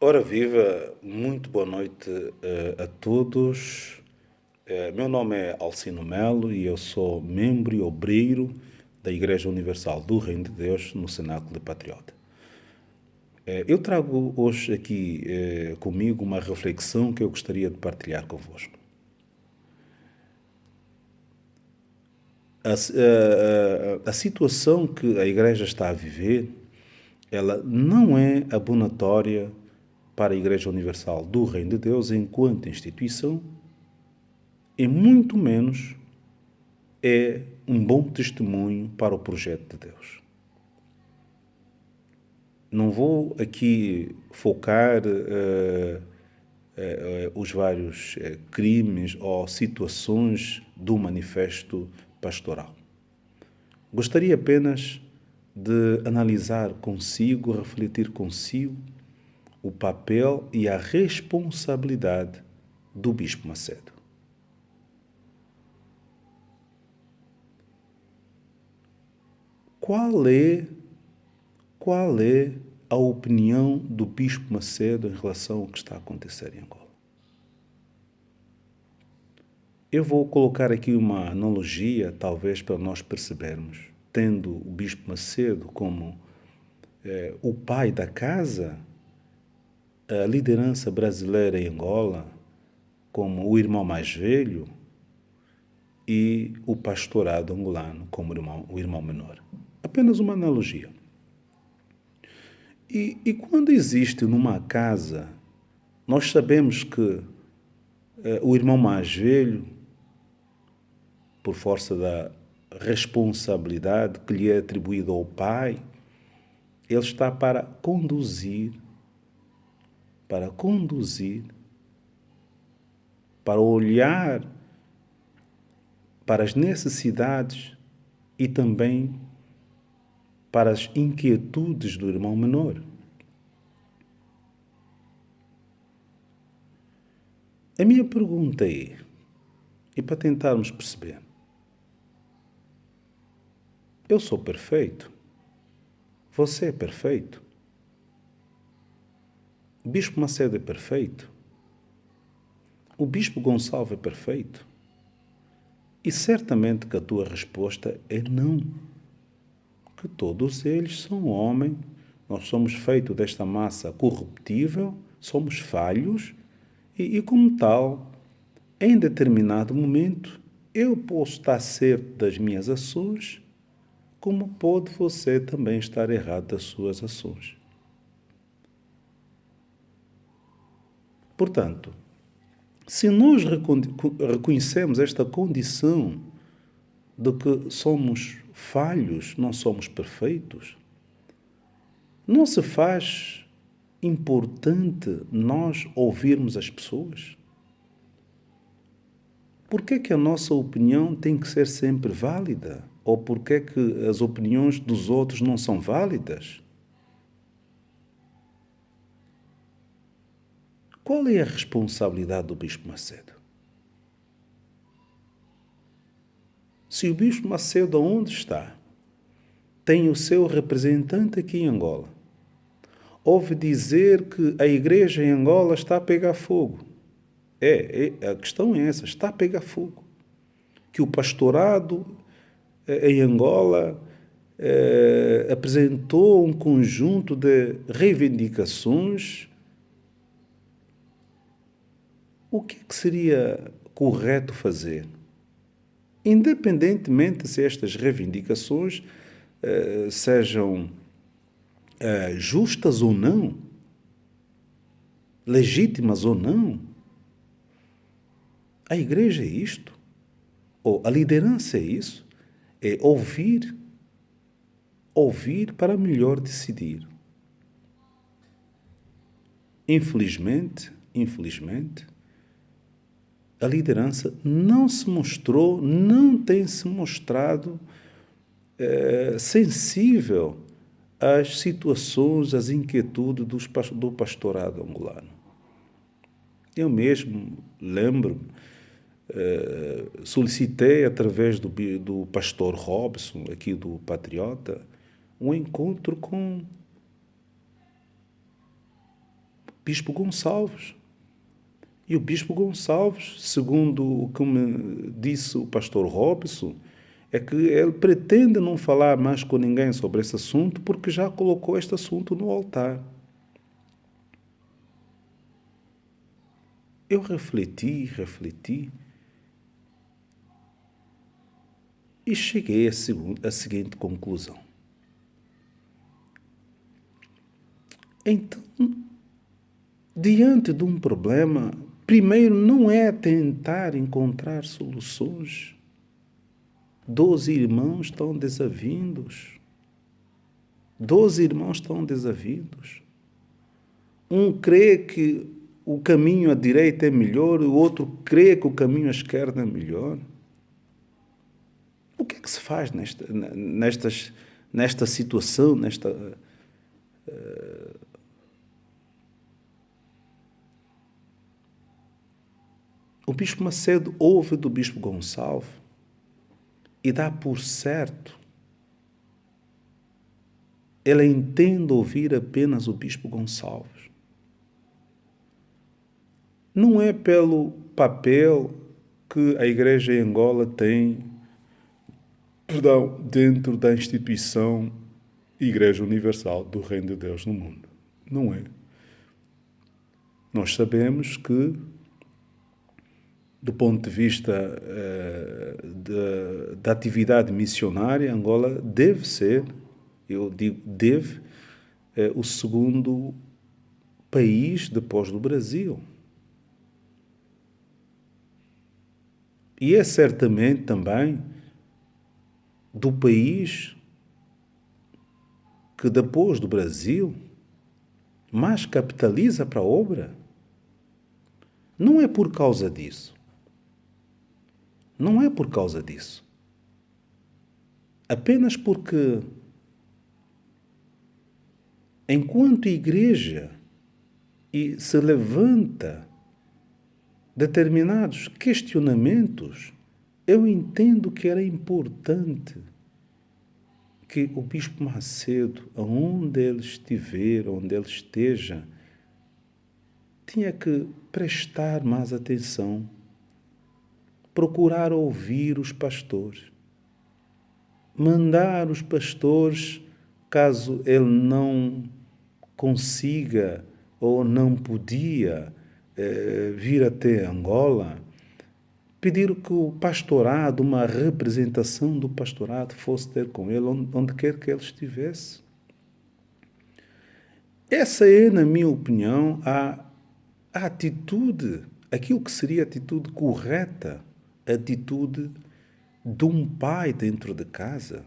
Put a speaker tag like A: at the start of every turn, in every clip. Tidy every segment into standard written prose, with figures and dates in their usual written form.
A: Ora viva, muito boa noite a todos. Meu nome é Alcino Melo e eu sou membro e obreiro da Igreja Universal do Reino de Deus no Cenáculo de Patriota. Eu trago hoje aqui comigo uma reflexão que eu gostaria de partilhar convosco. A situação que a Igreja está a viver, ela não é abonatória para a Igreja Universal do Reino de Deus enquanto instituição, e muito menos é um bom testemunho para o projeto de Deus. Não vou aqui focar os vários crimes ou situações do manifesto pastoral. Gostaria apenas de analisar consigo, refletir consigo o papel e a responsabilidade do Bispo Macedo. Qual é a opinião do Bispo Macedo em relação ao que está a acontecer em Angola? Eu vou colocar aqui uma analogia, talvez para nós percebermos, tendo o Bispo Macedo como o pai da casa, a liderança brasileira em Angola como o irmão mais velho e o pastorado angolano como o irmão menor. Apenas uma analogia. E quando existe numa casa, nós sabemos que o irmão mais velho, por força da responsabilidade que lhe é atribuída ao pai, ele está para olhar para as necessidades e também para as inquietudes do irmão menor. A minha pergunta é, e para tentarmos perceber, eu sou perfeito? Você é perfeito? O Bispo Macedo é perfeito? O Bispo Gonçalves é perfeito? E certamente que a tua resposta é não. Que todos eles são homens, nós somos feitos desta massa corruptível, somos falhos e como tal, em determinado momento, eu posso estar certo das minhas ações, como pode você também estar errado das suas ações. Portanto, se nós reconhecemos esta condição de que somos falhos, não somos perfeitos, não se faz importante nós ouvirmos as pessoas? Por que é que a nossa opinião tem que ser sempre válida? Ou por que é que as opiniões dos outros não são válidas? Qual é a responsabilidade do Bispo Macedo? Se o Bispo Macedo, onde está, tem o seu representante aqui em Angola, ouve dizer que a igreja em Angola está a pegar fogo. A questão é essa, está a pegar fogo. Que o pastorado em Angola apresentou um conjunto de reivindicações. O que seria correto fazer? Independentemente se estas reivindicações sejam justas ou não, legítimas ou não, a igreja é isto, ou a liderança é isso, é ouvir para melhor decidir. Infelizmente, a liderança não tem se mostrado sensível às situações, às inquietudes do pastorado angolano. Eu mesmo lembro, solicitei através do pastor Robson, aqui do Patriota, um encontro com Bispo Gonçalves. E o Bispo Gonçalves, segundo o que me disse o pastor Robson, é que ele pretende não falar mais com ninguém sobre esse assunto porque já colocou este assunto no altar. Eu refleti e cheguei à seguinte conclusão. Então, diante de um problema, primeiro não é tentar encontrar soluções. 12 irmãos estão desavindos. 12 irmãos estão desavindos. Um crê que o caminho à direita é melhor, o outro crê que o caminho à esquerda é melhor. O que é que se faz nesta situação, O Bispo Macedo ouve do Bispo Gonçalves e dá por certo. Ele entende ouvir apenas o Bispo Gonçalves. Não é pelo papel que a Igreja em Angola tem, dentro da instituição Igreja Universal do Reino de Deus no mundo. Não é. Nós sabemos que, do ponto de vista da atividade missionária, Angola deve ser, eu digo deve, o segundo país depois do Brasil. E é certamente também do país que depois do Brasil mais capitaliza para a obra. Não é por causa disso. Não é por causa disso. Apenas porque, enquanto igreja, e se levanta determinados questionamentos, eu entendo que era importante que o Bispo Macedo, onde ele estiver, onde ele esteja, tinha que prestar mais atenção, procurar ouvir os pastores, mandar os pastores, caso ele não consiga ou não podia vir até Angola, pedir que o pastorado, uma representação do pastorado, fosse ter com ele onde quer que ele estivesse. Essa é, na minha opinião, a atitude, aquilo que seria a atitude correta, a atitude de um pai dentro de casa,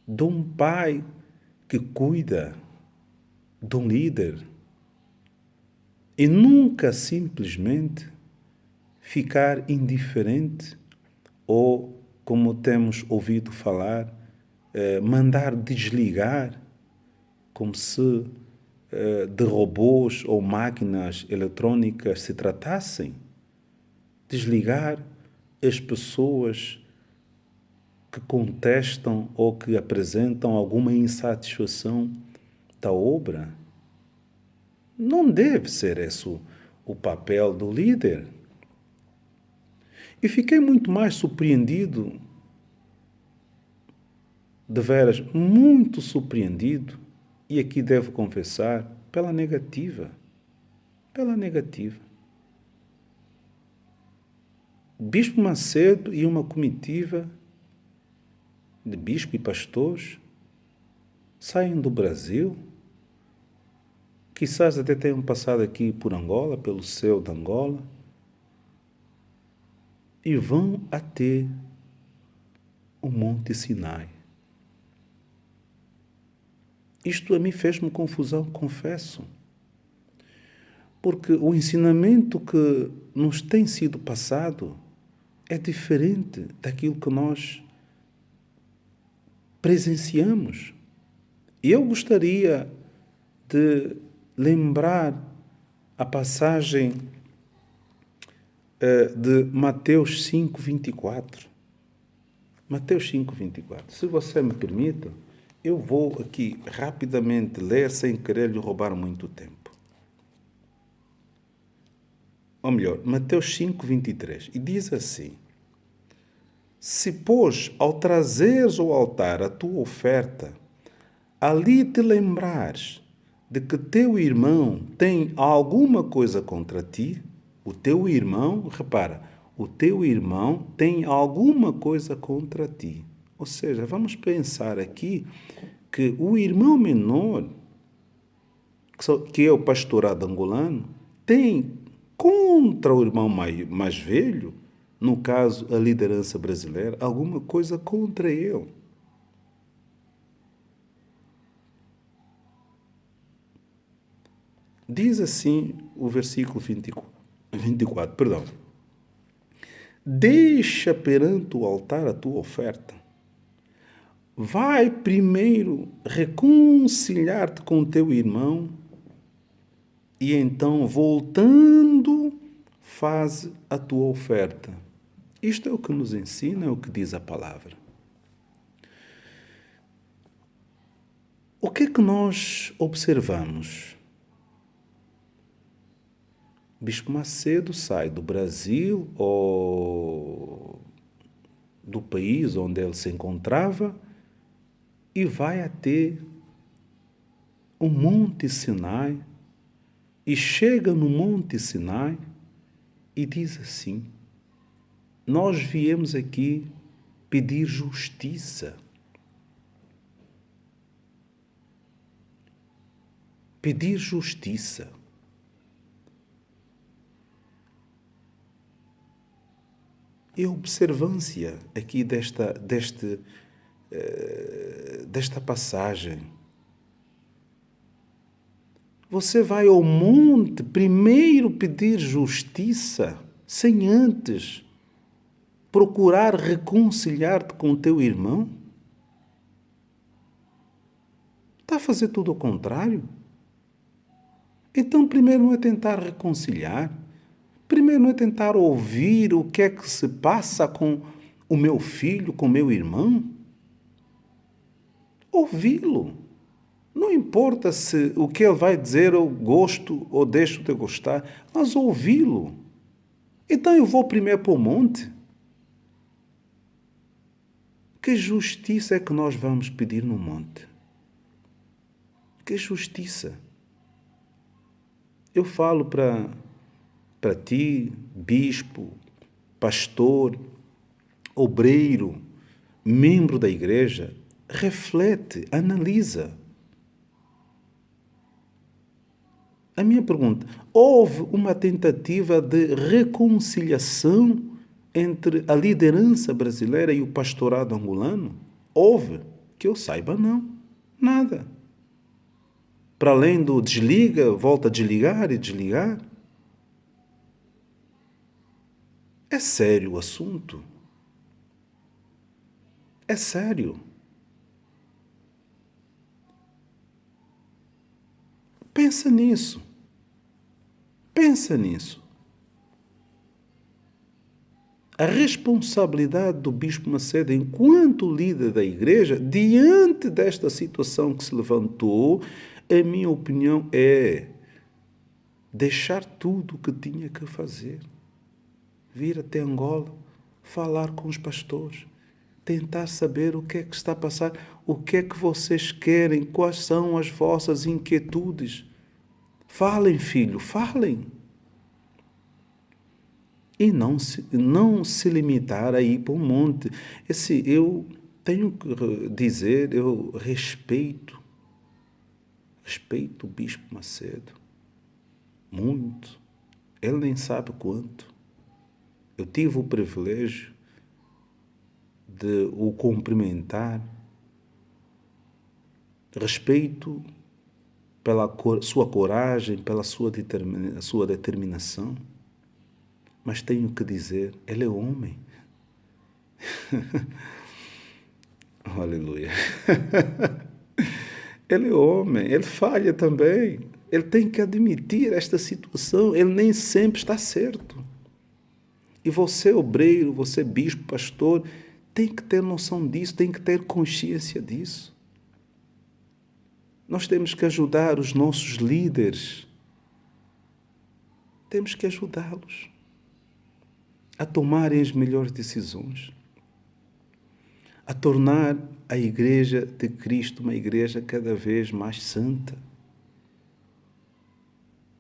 A: de um pai que cuida, de um líder, e nunca simplesmente ficar indiferente ou, como temos ouvido falar, mandar desligar, como se de robôs ou máquinas eletrônicas se tratassem. Desligar as pessoas que contestam ou que apresentam alguma insatisfação da obra. Não deve ser esse o papel do líder. E fiquei muito mais surpreendido, de veras, muito surpreendido, e aqui devo confessar, pela negativa. Pela negativa. Bispo Macedo e uma comitiva de bispo e pastores saem do Brasil, quizás até tenham passado aqui por Angola, pelo céu de Angola, e vão até o Monte Sinai. Isto a mim fez-me confusão, confesso, porque o ensinamento que nos tem sido passado é diferente daquilo que nós presenciamos. E eu gostaria de lembrar a passagem de Mateus 5, 24. Mateus 5, 24. Se você me permite, eu vou aqui rapidamente ler sem querer lhe roubar muito tempo. ou melhor, Mateus 5:23, e diz assim: Se, pois, ao trazeres ao altar a tua oferta, ali te lembrares de que teu irmão tem alguma coisa contra ti, o teu irmão, repara, o teu irmão tem alguma coisa contra ti. Ou seja, vamos pensar aqui que o irmão menor, que é o pastorado angolano, tem contra o irmão mais velho, no caso a liderança brasileira, alguma coisa contra ele. Diz assim o versículo 24, perdão. Deixa perante o altar a tua oferta. Vai primeiro reconciliar-te com teu irmão e então, voltando, faz a tua oferta. Isto é o que nos ensina, é o que diz a palavra. O que é que nós observamos? Bispo Macedo sai do Brasil ou do país onde ele se encontrava e vai até o Monte Sinai e chega no Monte Sinai e diz assim: nós viemos aqui pedir justiça. Pedir justiça. E a observância aqui desta passagem. Você vai ao monte primeiro pedir justiça, sem antes procurar reconciliar-te com o teu irmão? Está a fazer tudo ao contrário? Então, primeiro não é tentar reconciliar, primeiro não é tentar ouvir o que é que se passa com o meu filho, com o meu irmão. Ouvi-lo. Não importa se o que ele vai dizer eu gosto ou deixo de gostar, mas ouvi-lo. Então eu vou primeiro para o monte. Que justiça é que nós vamos pedir no monte? Que justiça? Eu falo para ti, bispo, pastor, obreiro, membro da igreja, reflete, analisa. A minha pergunta: houve uma tentativa de reconciliação entre a liderança brasileira e o pastorado angolano? Houve? Que eu saiba, não. Nada. Para além do desliga, volta a desligar e desligar. É sério o assunto. É sério. Pensa nisso. Pensa nisso. A responsabilidade do Bispo Macedo, enquanto líder da igreja, diante desta situação que se levantou, a minha opinião é deixar tudo o que tinha que fazer. Vir até Angola, falar com os pastores, tentar saber o que é que está a passar, o que é que vocês querem, quais são as vossas inquietudes. Falem, filho, falem. E não se limitar a ir para o monte. Eu tenho que dizer, eu respeito o Bispo Macedo, muito. Ele nem sabe quanto. Eu tive o privilégio de o cumprimentar. Respeito pela sua coragem, pela sua determinação. Mas tenho que dizer, ele é homem. Aleluia. Ele é homem, ele falha também. Ele tem que admitir esta situação, ele nem sempre está certo. E você, obreiro, você, bispo, pastor, tem que ter noção disso, tem que ter consciência disso. Nós temos que ajudar os nossos líderes Temos que ajudá-los a tomarem as melhores decisões, a tornar a Igreja de Cristo uma igreja cada vez mais santa,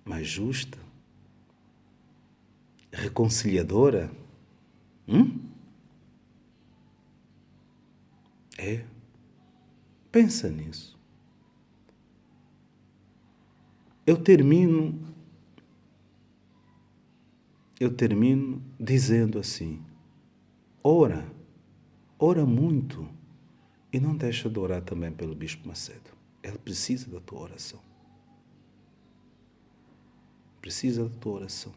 A: mais justa, reconciliadora. Pensa nisso. Eu termino dizendo assim: ora muito, e não deixa de orar também pelo Bispo Macedo. Ele precisa da tua oração. Precisa da tua oração.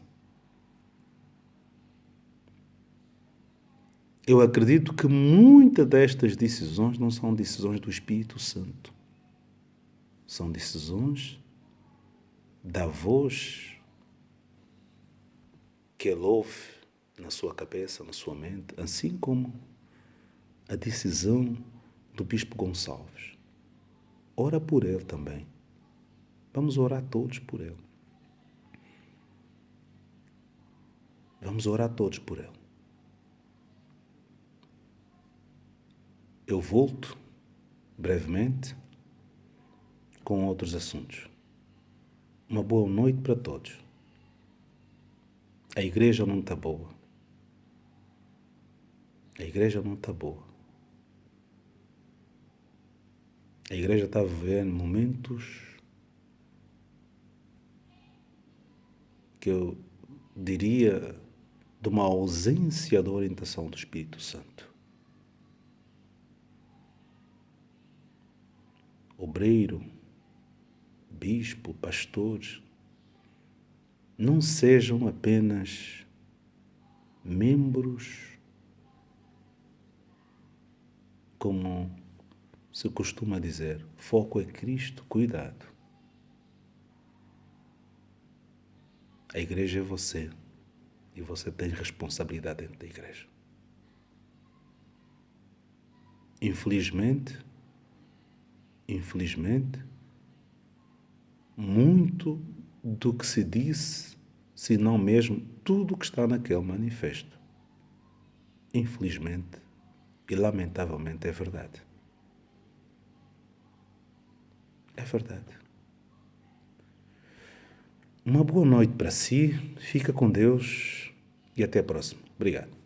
A: Eu acredito que muitas destas decisões não são decisões do Espírito Santo. São decisões da voz que ele ouve na sua cabeça, na sua mente, assim como a decisão do Bispo Gonçalves. Ora por ele também. Vamos orar todos por ele. Vamos orar todos por ele. Eu volto brevemente com outros assuntos. Uma boa noite para todos. A igreja não está boa. A igreja não está boa. A igreja está vivendo momentos que eu diria de uma ausência da orientação do Espírito Santo. Obreiro, bispo, pastores, não sejam apenas membros, como se costuma dizer, foco é Cristo, cuidado. A igreja é você, e você tem responsabilidade dentro da igreja. Infelizmente, muito do que se disse, se não mesmo tudo que está naquele manifesto, infelizmente e lamentavelmente é verdade. É verdade. Uma boa noite para si, fica com Deus e até a próxima. Obrigado.